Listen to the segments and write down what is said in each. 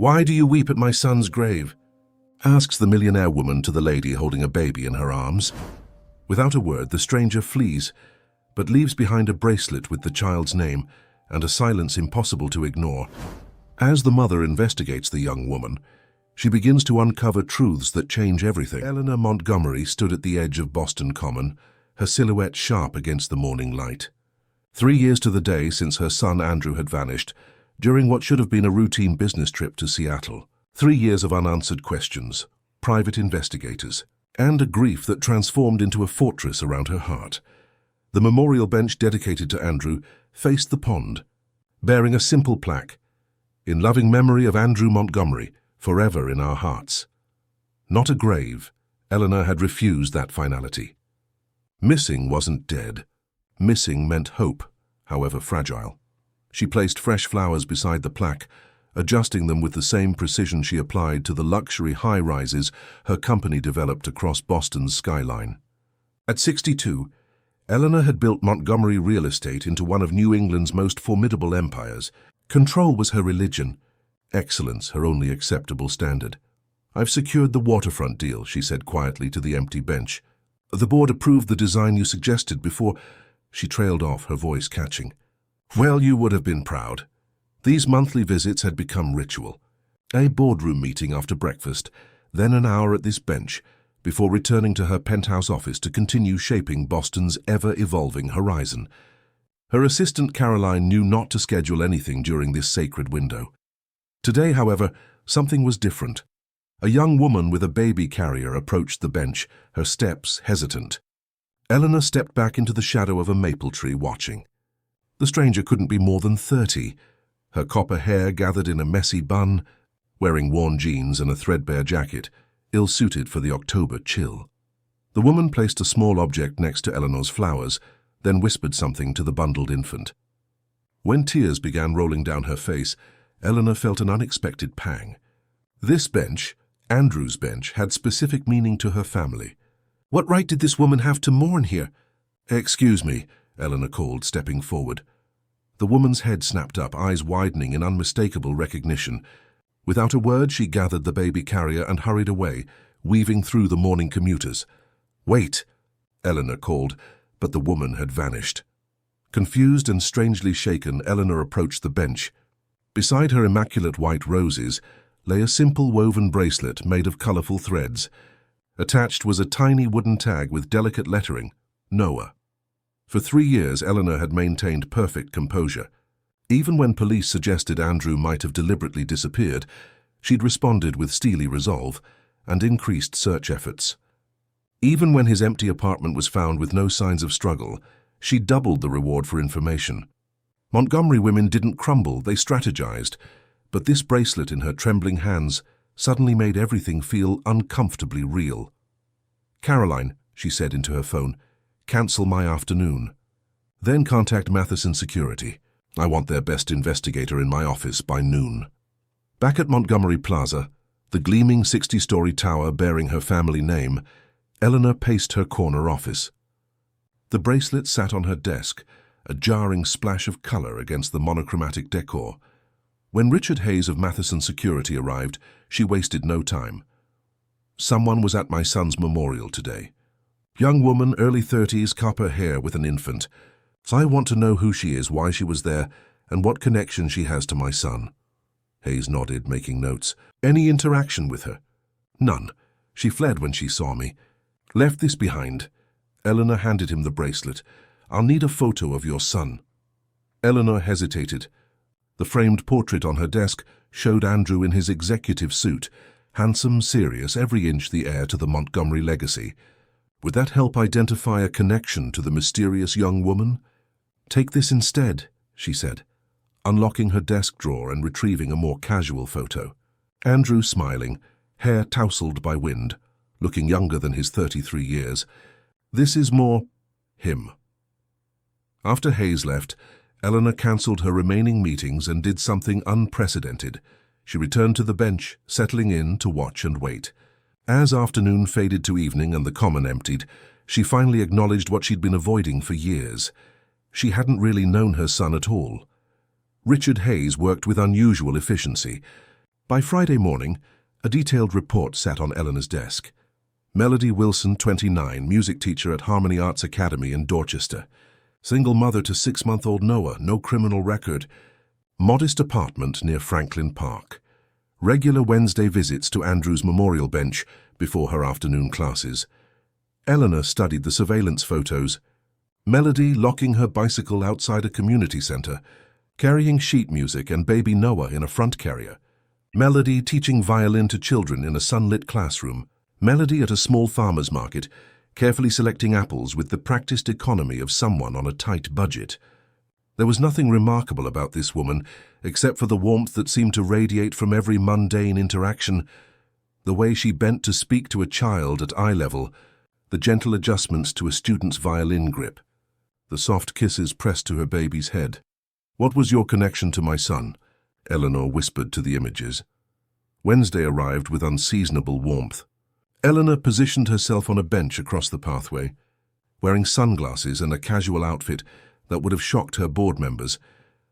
"Why do you weep at my son's grave?" asks the millionaire woman to the lady holding a baby in her arms. Without a word, the stranger flees, but leaves behind a bracelet with the child's name and a silence impossible to ignore. As the mother investigates the young woman, she begins to uncover truths that change everything. Eleanor Montgomery stood at the edge of Boston Common, her silhouette sharp against the morning light. 3 years to the day since her son Andrew had vanished, during what should have been a routine business trip to Seattle. 3 years of unanswered questions, private investigators, and a grief that transformed into a fortress around her heart. The memorial bench dedicated to Andrew faced the pond, bearing a simple plaque, "In loving memory of Andrew Montgomery, forever in our hearts." Not a grave. Eleanor had refused that finality. Missing wasn't dead. Missing meant hope, however fragile. She placed fresh flowers beside the plaque, adjusting them with the same precision she applied to the luxury high-rises her company developed across Boston's skyline. At 62, Eleanor had built Montgomery real estate into one of New England's most formidable empires. Control was her religion, excellence her only acceptable standard. "I've secured the waterfront deal," she said quietly to the empty bench. "The board approved the design you suggested before—" She trailed off, her voice catching. "Well, you would have been proud." These monthly visits had become ritual. A boardroom meeting after breakfast, then an hour at this bench, before returning to her penthouse office to continue shaping Boston's ever-evolving horizon. Her assistant Caroline knew not to schedule anything during this sacred window. Today, however, something was different. A young woman with a baby carrier approached the bench, her steps hesitant. Eleanor stepped back into the shadow of a maple tree, watching. The stranger couldn't be more than 30. Her copper hair gathered in a messy bun, wearing worn jeans and a threadbare jacket, ill-suited for the October chill. The woman placed a small object next to Eleanor's flowers, then whispered something to the bundled infant. When tears began rolling down her face, Eleanor felt an unexpected pang. This bench, Andrew's bench, had specific meaning to her family. What right did this woman have to mourn here? "Excuse me," Eleanor called, stepping forward. The woman's head snapped up, eyes widening in unmistakable recognition. Without a word, she gathered the baby carrier and hurried away, weaving through the morning commuters. "Wait," Eleanor called, but the woman had vanished. Confused and strangely shaken, Eleanor approached the bench. Beside her immaculate white roses lay a simple woven bracelet made of colorful threads. Attached was a tiny wooden tag with delicate lettering, "Noah." For 3 years, Eleanor had maintained perfect composure. Even when police suggested Andrew might have deliberately disappeared, she'd responded with steely resolve and increased search efforts. Even when his empty apartment was found with no signs of struggle, she doubled the reward for information. Montgomery women didn't crumble, they strategized, but this bracelet in her trembling hands suddenly made everything feel uncomfortably real. "Caroline," she said into her phone, "cancel my afternoon. Then contact Matheson Security. I want their best investigator in my office by noon." Back at Montgomery Plaza, the gleaming 60-story tower bearing her family name, Eleanor paced her corner office. The bracelet sat on her desk, a jarring splash of color against the monochromatic decor. When Richard Hayes of Matheson Security arrived, she wasted no time. "Someone was at my son's memorial today. Young woman, early 30s, copper hair with an infant. So I want to know who she is, why she was there, and what connection she has to my son." Hayes nodded, making notes. "Any interaction with her?" "None. She fled when she saw me. Left this behind." Eleanor handed him the bracelet. "I'll need a photo of your son." Eleanor hesitated. The framed portrait on her desk showed Andrew in his executive suit, handsome, serious, every inch the heir to the Montgomery legacy. Would that help identify a connection to the mysterious young woman? "Take this instead," she said, unlocking her desk drawer and retrieving a more casual photo. Andrew smiling, hair tousled by wind, looking younger than his 33 years. "This is more him." After Hayes left, Eleanor cancelled her remaining meetings and did something unprecedented. She returned to the bench, settling in to watch and wait. As afternoon faded to evening and the common emptied, she finally acknowledged what she'd been avoiding for years. She hadn't really known her son at all. Richard Hayes worked with unusual efficiency. By Friday morning, a detailed report sat on Eleanor's desk. Melody Wilson, 29, music teacher at Harmony Arts Academy in Dorchester. Single mother to 6-month-old Noah, no criminal record. Modest apartment near Franklin Park. Regular Wednesday visits to Andrew's memorial bench before her afternoon classes. Eleanor studied the surveillance photos. Melody locking her bicycle outside a community center, carrying sheet music and baby Noah in a front carrier. Melody teaching violin to children in a sunlit classroom. Melody at a small farmer's market, carefully selecting apples with the practiced economy of someone on a tight budget. There was nothing remarkable about this woman, except for the warmth that seemed to radiate from every mundane interaction, the way she bent to speak to a child at eye level, the gentle adjustments to a student's violin grip, the soft kisses pressed to her baby's head. "What was your connection to my son?" Eleanor whispered to the images. Wednesday arrived with unseasonable warmth. Eleanor positioned herself on a bench across the pathway, wearing sunglasses and a casual outfit that would have shocked her board members,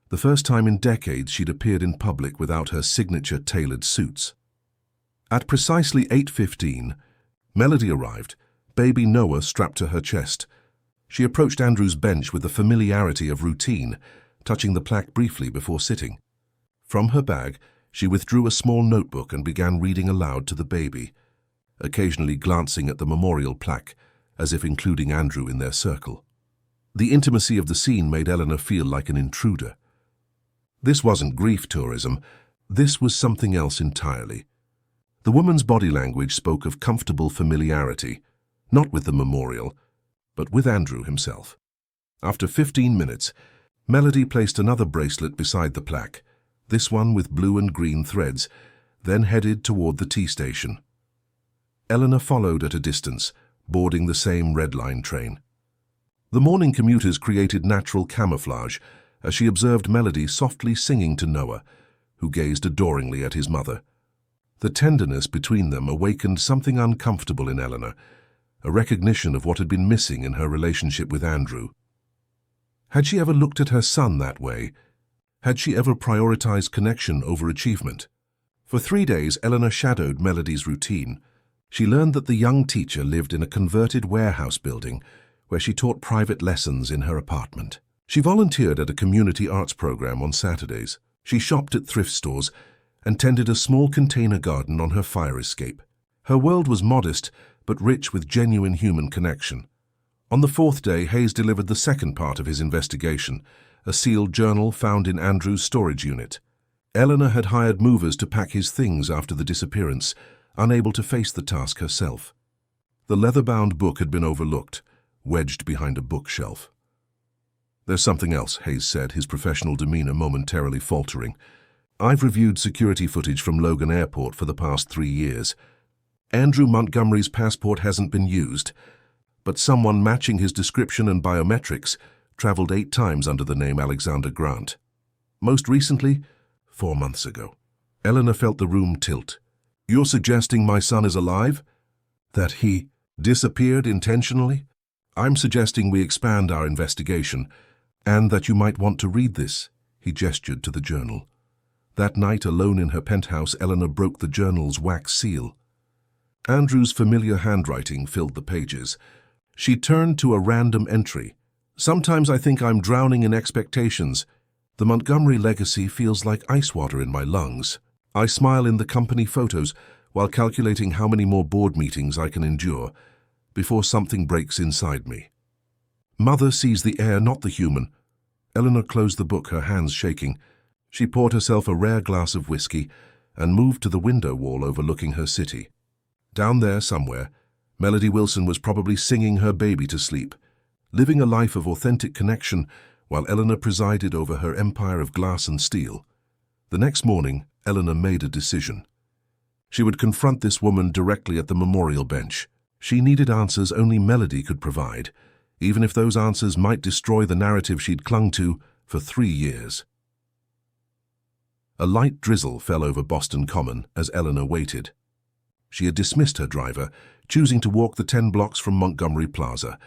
the first time in decades she'd appeared in public without her signature tailored suits. At precisely 8:15, Melody arrived, baby Noah strapped to her chest. She approached Andrew's bench with the familiarity of routine, touching the plaque briefly before sitting. From her bag, she withdrew a small notebook and began reading aloud to the baby, occasionally glancing at the memorial plaque, as if including Andrew in their circle. The intimacy of the scene made Eleanor feel like an intruder. This wasn't grief tourism, this was something else entirely. The woman's body language spoke of comfortable familiarity, not with the memorial, but with Andrew himself. After 15 minutes, Melody placed another bracelet beside the plaque, this one with blue and green threads, then headed toward the T-station. Eleanor followed at a distance, boarding the same Red Line train. The morning commuters created natural camouflage as she observed Melody softly singing to Noah, who gazed adoringly at his mother. The tenderness between them awakened something uncomfortable in Eleanor, a recognition of what had been missing in her relationship with Andrew. Had she ever looked at her son that way? Had she ever prioritized connection over achievement? For 3 days, Eleanor shadowed Melody's routine. She learned that the young teacher lived in a converted warehouse building where she taught private lessons in her apartment. She volunteered at a community arts program on Saturdays. She shopped at thrift stores and tended a small container garden on her fire escape. Her world was modest, but rich with genuine human connection. On the 4th day, Hayes delivered the second part of his investigation, a sealed journal found in Andrew's storage unit. Eleanor had hired movers to pack his things after the disappearance, unable to face the task herself. The leather-bound book had been overlooked, wedged behind a bookshelf. "There's something else," Hayes said, his professional demeanor momentarily faltering. "I've reviewed security footage from Logan Airport for the past 3 years. Andrew Montgomery's passport hasn't been used, but someone matching his description and biometrics traveled 8 times under the name Alexander Grant. Most recently, 4 months ago." Eleanor felt the room tilt. "You're suggesting my son is alive? That he disappeared intentionally? I'm suggesting we expand our investigation, and that you might want to read this." He gestured to the journal. That night, alone in her penthouse, Eleanor broke the journal's wax seal. Andrew's familiar handwriting filled the pages. She turned to a random entry. "Sometimes I think I'm drowning in expectations. The Montgomery legacy feels like ice water in my lungs. I smile in the company photos while calculating how many more board meetings I can endure before something breaks inside me." Mother sees the air, not the human. Eleanor closed the book, her hands shaking. She poured herself a rare glass of whiskey and moved to the window wall overlooking her city. Down there somewhere, Melody Wilson was probably singing her baby to sleep, living a life of authentic connection while Eleanor presided over her empire of glass and steel. The next morning, Eleanor made a decision. She would confront this woman directly at the memorial bench. She needed answers only Melody could provide, even if those answers might destroy the narrative she'd clung to for 3 years. A light drizzle fell over Boston Common as Eleanor waited. She had dismissed her driver, choosing to walk the 10 blocks from Montgomery Plaza,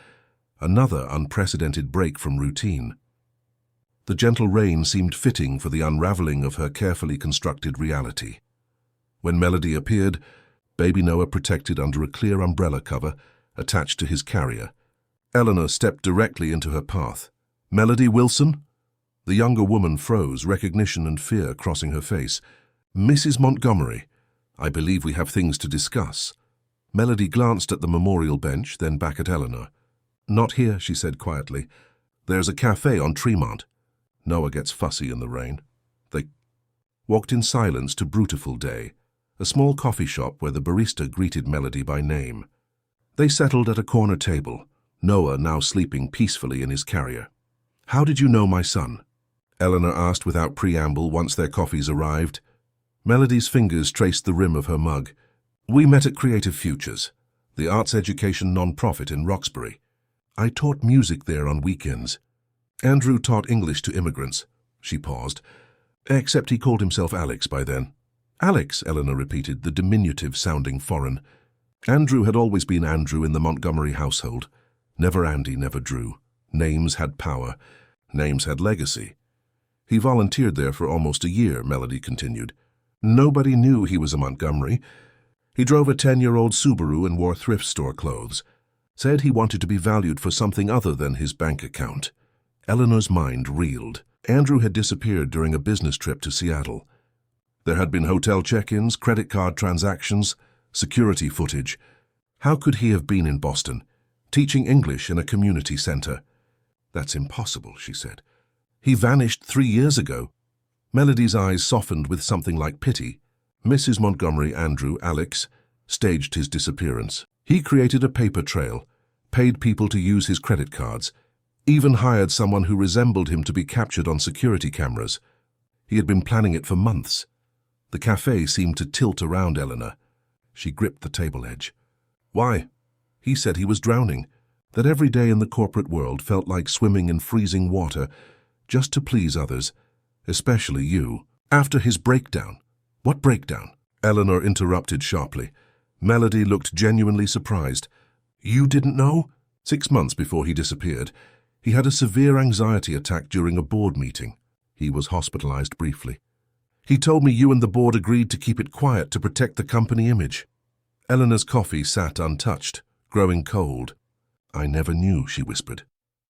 another unprecedented break from routine. The gentle rain seemed fitting for the unraveling of her carefully constructed reality. When Melody appeared, baby Noah protected under a clear umbrella cover attached to his carrier. Eleanor stepped directly into her path. "Melody Wilson?" The younger woman froze, recognition and fear crossing her face. "Mrs. Montgomery, I believe we have things to discuss." Melody glanced at the memorial bench, then back at Eleanor. "Not here," she said quietly. "There's a cafe on Tremont." Noah gets fussy in the rain. They walked in silence to Brutiful Day, a small coffee shop where the barista greeted Melody by name. They settled at a corner table, Noah now sleeping peacefully in his carrier. "How did you know my son?" Eleanor asked without preamble once their coffees arrived. Melody's fingers traced the rim of her mug. "We met at Creative Futures, the arts education non-profit in Roxbury. I taught music there on weekends. Andrew taught English to immigrants." She paused. "Except he called himself Alex by then." "Alex," Eleanor repeated, the diminutive sounding foreign. Andrew had always been Andrew in the Montgomery household. Never Andy, never Drew. Names had power. Names had legacy. "He volunteered there for almost a year," Melody continued. "Nobody knew he was a Montgomery. He drove a 10-year-old Subaru and wore thrift store clothes. Said he wanted to be valued for something other than his bank account." Eleanor's mind reeled. Andrew had disappeared during a business trip to Seattle. There had been hotel check-ins, credit card transactions, security footage. How could he have been in Boston, teaching English in a community center? "That's impossible," she said. "He vanished 3 years ago." Melody's eyes softened with something like pity. Mrs. Montgomery, Andrew, Alex, staged his disappearance. He created a paper trail, paid people to use his credit cards, even hired someone who resembled him to be captured on security cameras. He had been planning it for months. The cafe seemed to tilt around Eleanor. She gripped the table edge. "Why?" He said he was drowning, that every day in the corporate world felt like swimming in freezing water just to please others, especially you. After his breakdown. "What breakdown?" Eleanor interrupted sharply. Melody looked genuinely surprised. "You didn't know?" 6 months before he disappeared, he had a severe anxiety attack during a board meeting. He was hospitalized briefly. "He told me you and the board agreed to keep it quiet to protect the company image." Eleanor's coffee sat untouched, growing cold. "I never knew," she whispered.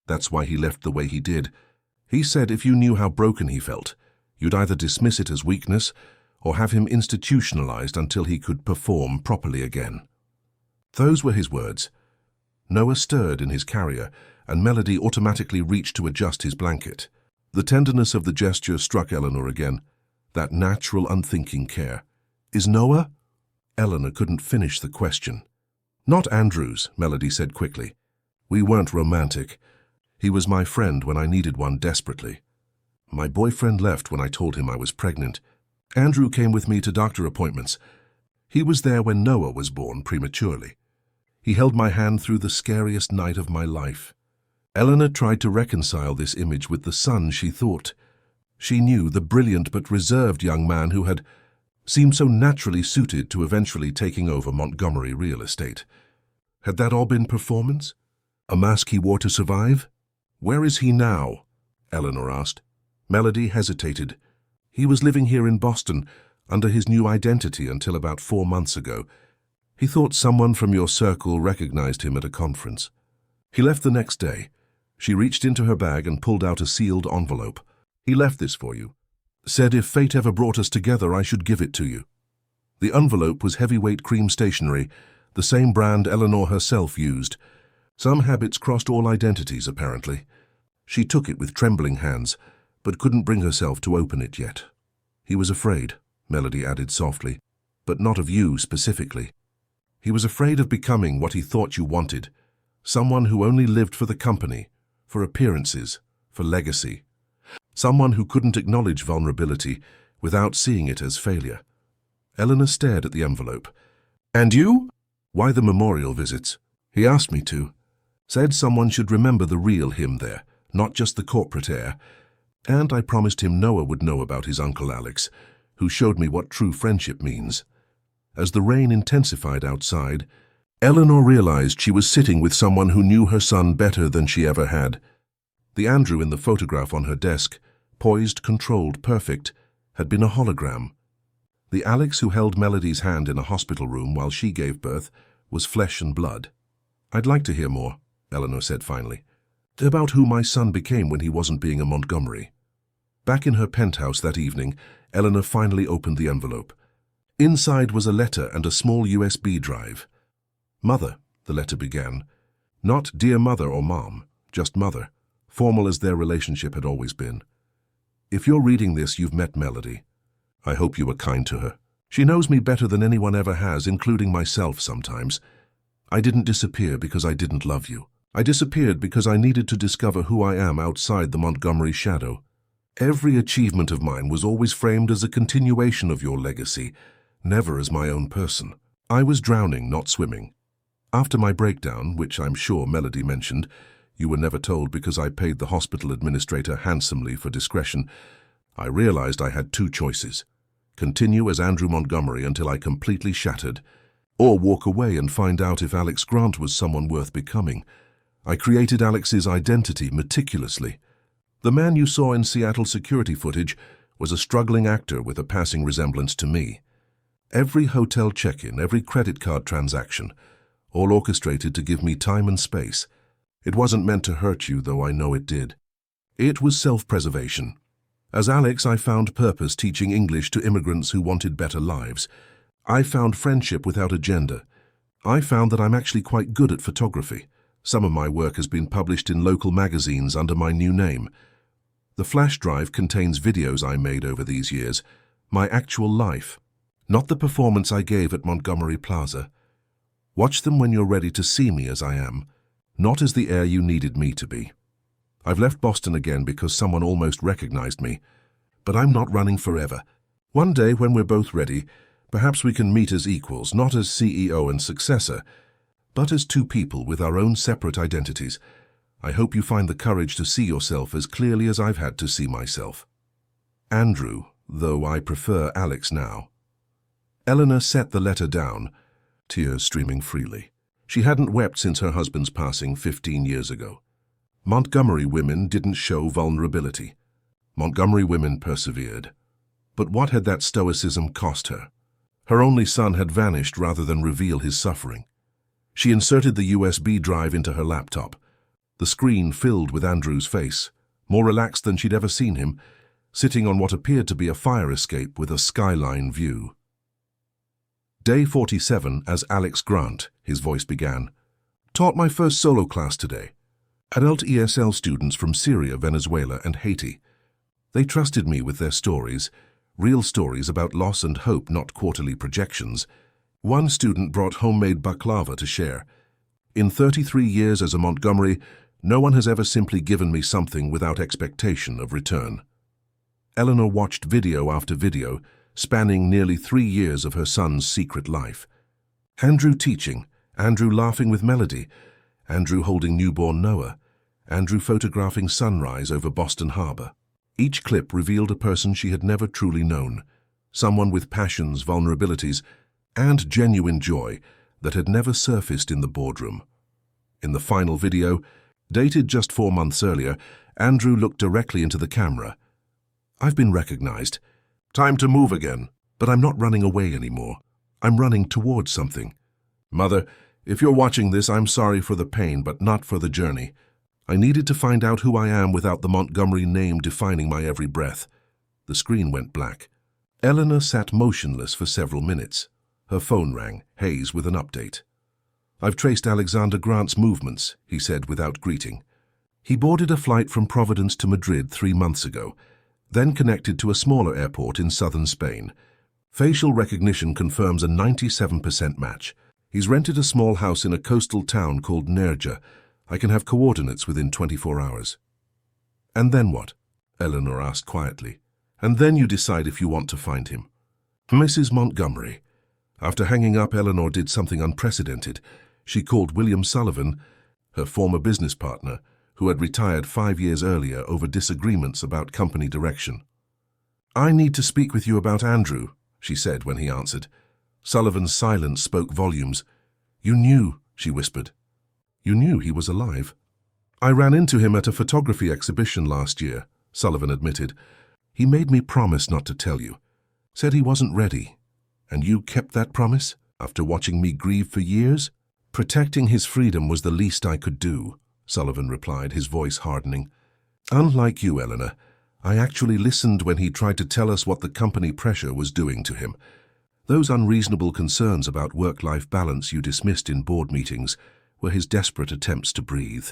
"That's why he left the way he did. He said if you knew how broken he felt, you'd either dismiss it as weakness or have him institutionalized until he could perform properly again." Those were his words. Noah stirred in his carrier, and Melody automatically reached to adjust his blanket. The tenderness of the gesture struck Eleanor again, that natural, unthinking care. "Is Noah?" Eleanor couldn't finish the question. "Not Andrew's," Melody said quickly. "We weren't romantic. He was my friend when I needed one desperately. My boyfriend left when I told him I was pregnant. Andrew came with me to doctor appointments. He was there when Noah was born prematurely. He held my hand through the scariest night of my life." Eleanor tried to reconcile this image with the son she thought. She knew the brilliant but reserved young man who had seemed so naturally suited to eventually taking over Montgomery real estate. Had that all been performance? A mask he wore to survive? "Where is he now?" Eleanor asked. Melody hesitated. "He was living here in Boston, under his new identity until about 4 months ago. He thought someone from your circle recognized him at a conference. He left the next day." She reached into her bag and pulled out a sealed envelope. "He left this for you. Said if fate ever brought us together, I should give it to you." The envelope was heavyweight cream stationery, the same brand Eleanor herself used. Some habits crossed all identities, apparently. She took it with trembling hands, but couldn't bring herself to open it yet. "He was afraid," Melody added softly, "but not of you specifically. He was afraid of becoming what he thought you wanted, someone who only lived for the company, for appearances, for legacy. Someone who couldn't acknowledge vulnerability without seeing it as failure." Eleanor stared at the envelope. "And you?" "Why the memorial visits? He asked me to. Said someone should remember the real him there, not just the corporate heir. And I promised him Noah would know about his Uncle Alex, who showed me what true friendship means." As the rain intensified outside, Eleanor realized she was sitting with someone who knew her son better than she ever had. The Andrew in the photograph on her desk, poised, controlled, perfect, had been a hologram. The Alex who held Melody's hand in a hospital room while she gave birth was flesh and blood. "I'd like to hear more," Eleanor said finally, "about who my son became when he wasn't being a Montgomery." Back in her penthouse that evening, Eleanor finally opened the envelope. Inside was a letter and a small USB drive. "Mother," the letter began. Not "Dear Mother" or "Mom," just "Mother," formal as their relationship had always been. "If you're reading this, you've met Melody. I hope you were kind to her. She knows me better than anyone ever has, including myself sometimes. I didn't disappear because I didn't love you. I disappeared because I needed to discover who I am outside the Montgomery shadow. Every achievement of mine was always framed as a continuation of your legacy, never as my own person. I was drowning, not swimming. After my breakdown, which I'm sure Melody mentioned, you were never told because I paid the hospital administrator handsomely for discretion, I realized I had two choices: continue as Andrew Montgomery until I completely shattered, or walk away and find out if Alex Grant was someone worth becoming. I created Alex's identity meticulously. The man you saw in Seattle security footage was a struggling actor with a passing resemblance to me. Every hotel check-in, every credit card transaction, all orchestrated to give me time and space. It wasn't meant to hurt you, though I know it did. It was self-preservation. As Alex, I found purpose teaching English to immigrants who wanted better lives. I found friendship without agenda. I found that I'm actually quite good at photography. Some of my work has been published in local magazines under my new name. The flash drive contains videos I made over these years, my actual life, not the performance I gave at Montgomery Plaza. Watch them when you're ready to see me as I am, not as the heir you needed me to be. I've left Boston again because someone almost recognized me, but I'm not running forever. One day, when we're both ready, perhaps we can meet as equals, not as CEO and successor, but as two people with our own separate identities. I hope you find the courage to see yourself as clearly as I've had to see myself. Andrew, though I prefer Alex now." Eleanor set the letter down, tears streaming freely. She hadn't wept since her husband's passing 15 years ago. Montgomery women didn't show vulnerability. Montgomery women persevered. But what had that stoicism cost her? Her only son had vanished rather than reveal his suffering. She inserted the USB drive into her laptop. The screen filled with Andrew's face, more relaxed than she'd ever seen him, sitting on what appeared to be a fire escape with a skyline view. Day 47 as Alex Grant, his voice began. "Taught my first solo class today. Adult ESL students from Syria, Venezuela, and Haiti. They trusted me with their stories, real stories about loss and hope, not quarterly projections. One student brought homemade baklava to share. In 33 years as a Montgomery, no one has ever simply given me something without expectation of return." Eleanor watched video after video, spanning nearly 3 years of her son's secret life. Andrew teaching, Andrew laughing with Melody, Andrew holding newborn Noah, Andrew photographing sunrise over Boston Harbor. Each clip revealed a person she had never truly known, someone with passions, vulnerabilities, and genuine joy that had never surfaced in the boardroom. In the final video, dated just 4 months earlier, Andrew looked directly into the camera. "I've been recognized. Time to move again, but I'm not running away anymore. I'm running towards something. Mother, if you're watching this, I'm sorry for the pain, but not for the journey. I needed to find out who I am without the Montgomery name defining my every breath." The screen went black. Eleanor sat motionless for several minutes. Her phone rang, Hayes with an update. "I've traced Alexander Grant's movements," he said without greeting. "He boarded a flight from Providence to Madrid 3 months ago, then connected to a smaller airport in southern Spain. Facial recognition confirms a 97% match. He's rented a small house in a coastal town called Nerja. I can have coordinates within 24 hours. "And then what?" Eleanor asked quietly. "And then you decide if you want to find him." Mrs. Montgomery. After hanging up, Eleanor did something unprecedented. She called William Sullivan, her former business partner, who had retired 5 years earlier over disagreements about company direction. "I need to speak with you about Andrew," she said when he answered. Sullivan's silence spoke volumes. "You knew," she whispered. "You knew he was alive." "I ran into him at a photography exhibition last year," Sullivan admitted. "He made me promise not to tell you. Said he wasn't ready, And you kept that promise, after watching me grieve for years? Protecting his freedom was the least I could do, Sullivan replied, his voice hardening. Unlike you, Eleanor, I actually listened when he tried to tell us what the company pressure was doing to him. Those unreasonable concerns about work-life balance you dismissed in board meetings were his desperate attempts to breathe.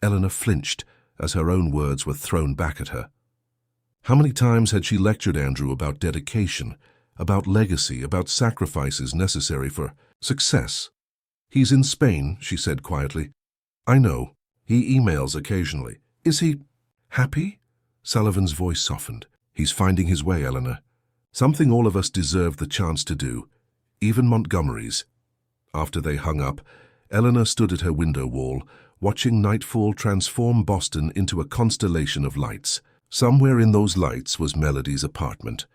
Eleanor flinched as her own words were thrown back at her. How many times had she lectured Andrew about dedication, about legacy, about sacrifices necessary for success? He's in Spain, she said quietly. I know. He emails occasionally. Is he happy? Sullivan's voice softened. He's finding his way, Eleanor. Something all of us deserve the chance to do, even Montgomery's. After they hung up, Eleanor stood at her window wall, watching nightfall transform Boston into a constellation of lights. Somewhere in those lights was Melody's apartment,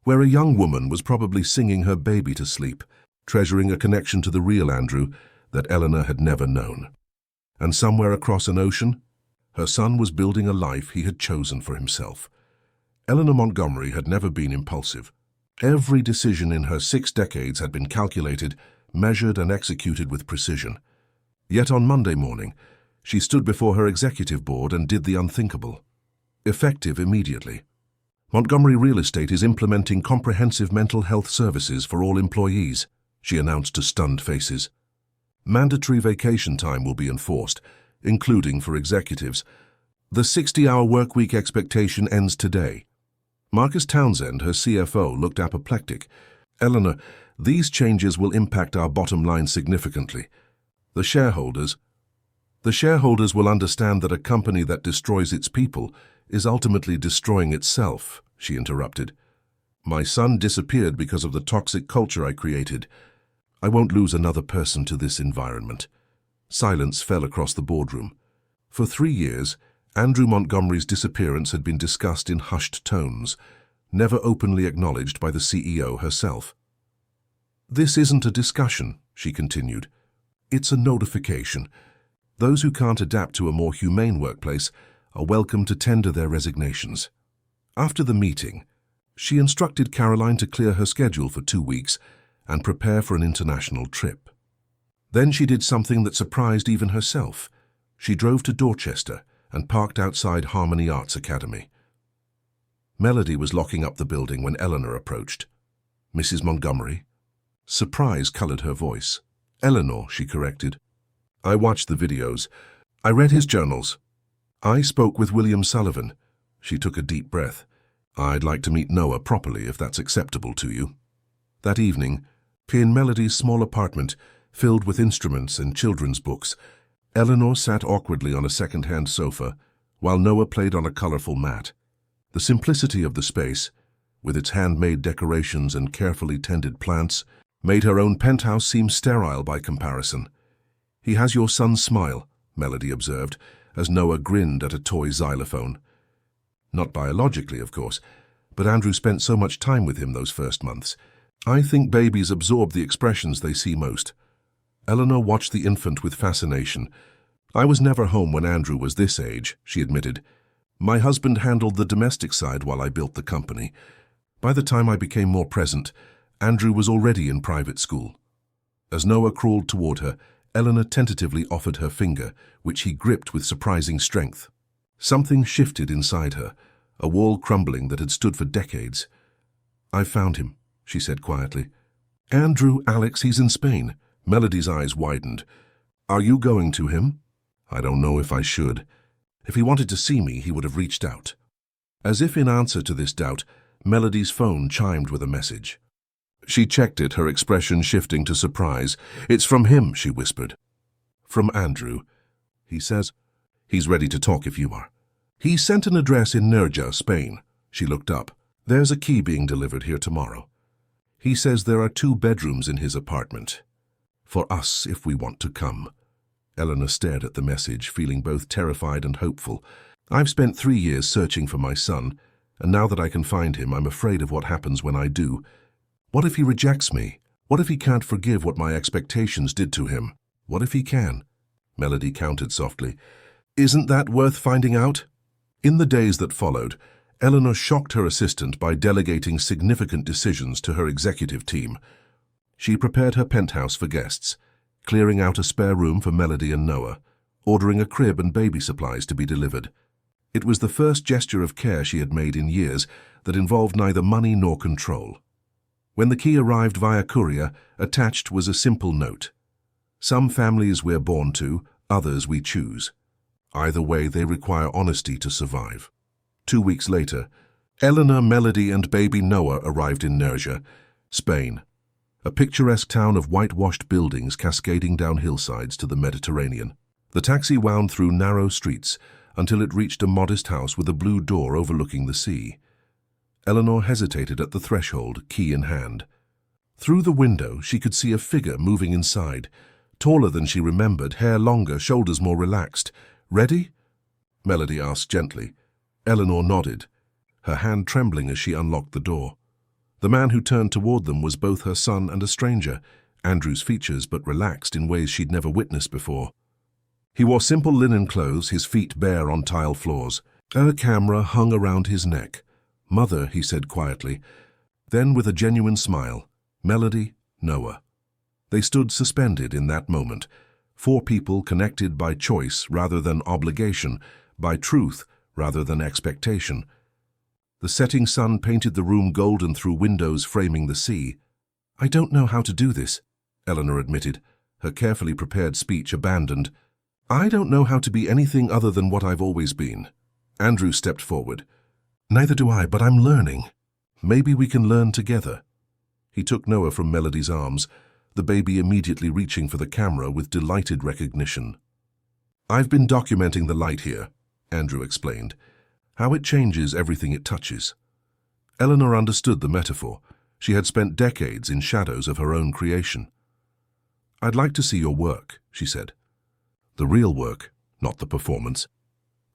where a young woman was probably singing her baby to sleep, treasuring a connection to the real Andrew that Eleanor had never known. And somewhere across an ocean, her son was building a life he had chosen for himself. Eleanor Montgomery had never been impulsive. Every decision in her 6 decades had been calculated, measured, and executed with precision. Yet on Monday morning, she stood before her executive board and did the unthinkable. Effective immediately. Montgomery Real Estate is implementing comprehensive mental health services for all employees, she announced to stunned faces. Mandatory vacation time will be enforced, including for executives. The 60-hour workweek expectation ends today. Marcus Townsend, her CFO, looked apoplectic. Eleanor, these changes will impact our bottom line significantly. The shareholders will understand that a company that destroys its people is ultimately destroying itself, she interrupted. My son disappeared because of the toxic culture I created. I won't lose another person to this environment. Silence fell across the boardroom. For 3 years, Andrew Montgomery's disappearance had been discussed in hushed tones, never openly acknowledged by the CEO herself. This isn't a discussion, she continued. It's a notification. Those who can't adapt to a more humane workplace are welcome to tender their resignations. After the meeting, she instructed Caroline to clear her schedule for 2 weeks and prepare for an international trip. Then she did something that surprised even herself. She drove to Dorchester and parked outside Harmony Arts Academy. Melody was locking up the building when Eleanor approached. Mrs. Montgomery? Surprise colored her voice. Eleanor, she corrected. I watched the videos. I read his journals. I spoke with William Sullivan. She took a deep breath. I'd like to meet Noah properly, if that's acceptable to you. That evening, in Melody's small apartment, filled with instruments and children's books, Eleanor sat awkwardly on a second-hand sofa, while Noah played on a colorful mat. The simplicity of the space, with its handmade decorations and carefully tended plants, made her own penthouse seem sterile by comparison. He has your son's smile, Melody observed, as Noah grinned at a toy xylophone. Not biologically, of course, but Andrew spent so much time with him those first months. I think babies absorb the expressions they see most. Eleanor watched the infant with fascination. I was never home when Andrew was this age, she admitted. My husband handled the domestic side while I built the company. By the time I became more present, Andrew was already in private school. As Noah crawled toward her, Eleanor tentatively offered her finger, which he gripped with surprising strength. Something shifted inside her, a wall crumbling that had stood for decades. I found him, she said quietly. Andrew, Alex, he's in Spain. Melody's eyes widened. Are you going to him? I don't know if I should. If he wanted to see me, he would have reached out. As if in answer to this doubt, Melody's phone chimed with a message. She checked it, her expression shifting to surprise. It's from him, she whispered. From Andrew. He says, he's ready to talk if you are. He sent an address in Nerja, Spain. She looked up. There's a key being delivered here tomorrow. He says there are 2 bedrooms in his apartment. For us, if we want to come. Eleanor stared at the message, feeling both terrified and hopeful. I've spent 3 years searching for my son, and now that I can find him, I'm afraid of what happens when I do. What if he rejects me? What if he can't forgive what my expectations did to him? What if he can? Melody countered softly. Isn't that worth finding out? In the days that followed, Eleanor shocked her assistant by delegating significant decisions to her executive team. She prepared her penthouse for guests, clearing out a spare room for Melody and Noah, ordering a crib and baby supplies to be delivered. It was the first gesture of care she had made in years that involved neither money nor control. When the key arrived via courier, attached was a simple note. Some families we're born to, others we choose. Either way, they require honesty to survive. 2 weeks later, Eleanor, Melody, and baby Noah arrived in Nerja, Spain, a picturesque town of whitewashed buildings cascading down hillsides to the Mediterranean. The taxi wound through narrow streets until it reached a modest house with a blue door overlooking the sea. Eleanor hesitated at the threshold, key in hand. Through the window, she could see a figure moving inside, taller than she remembered, hair longer, shoulders more relaxed. "Ready?" Melody asked gently. Eleanor nodded, her hand trembling as she unlocked the door. The man who turned toward them was both her son and a stranger, Andrew's features but relaxed in ways she'd never witnessed before. He wore simple linen clothes, his feet bare on tile floors. A camera hung around his neck. "Mother," he said quietly. Then, with a genuine smile, "Melody, Noah." They stood suspended in that moment, 4 people connected by choice rather than obligation, by truth rather than expectation. The setting sun painted the room golden through windows framing the sea. "I don't know how to do this," Eleanor admitted, her carefully prepared speech abandoned. "I don't know how to be anything other than what I've always been." Andrew stepped forward. "Neither do I, but I'm learning. Maybe we can learn together." He took Noah from Melody's arms, the baby immediately reaching for the camera with delighted recognition. "I've been documenting the light here," Andrew explained, "how it changes everything it touches." Eleanor understood the metaphor. She had spent decades in shadows of her own creation. "I'd like to see your work," she said. The real work, not the performance.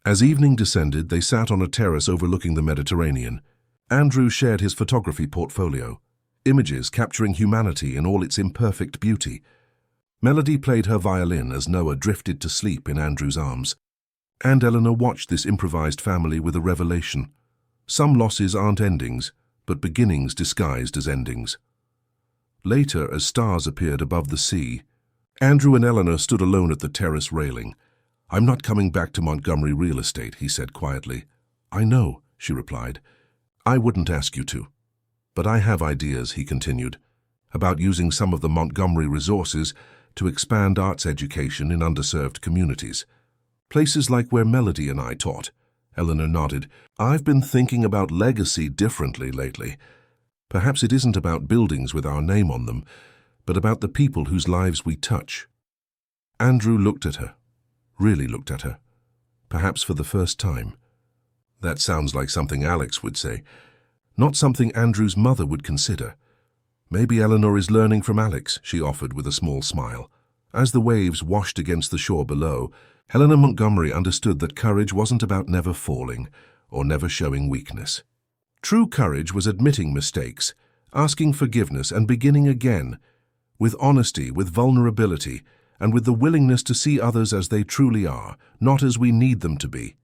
As evening descended, they sat on a terrace overlooking the Mediterranean. Andrew shared his photography portfolio, images capturing humanity in all its imperfect beauty. Melody played her violin as Noah drifted to sleep in Andrew's arms. And Eleanor watched this improvised family with a revelation. Some losses aren't endings, but beginnings disguised as endings. Later, as stars appeared above the sea, Andrew and Eleanor stood alone at the terrace railing. "I'm not coming back to Montgomery real estate," he said quietly. "I know," she replied. "I wouldn't ask you to. But I have ideas," he continued, "about using some of the Montgomery resources to expand arts education in underserved communities. Places like where Melody and I taught." Eleanor nodded. "I've been thinking about legacy differently lately. Perhaps it isn't about buildings with our name on them, but about the people whose lives we touch." Andrew looked at her, really looked at her, perhaps for the first time. That sounds like something Alex would say, not something Andrew's mother would consider. "Maybe Eleanor is learning from Alex," she offered with a small smile. As the waves washed against the shore below, Eleanor Montgomery understood that courage wasn't about never falling or never showing weakness. True courage was admitting mistakes, asking forgiveness and beginning again, with honesty, with vulnerability, and with the willingness to see others as they truly are, not as we need them to be.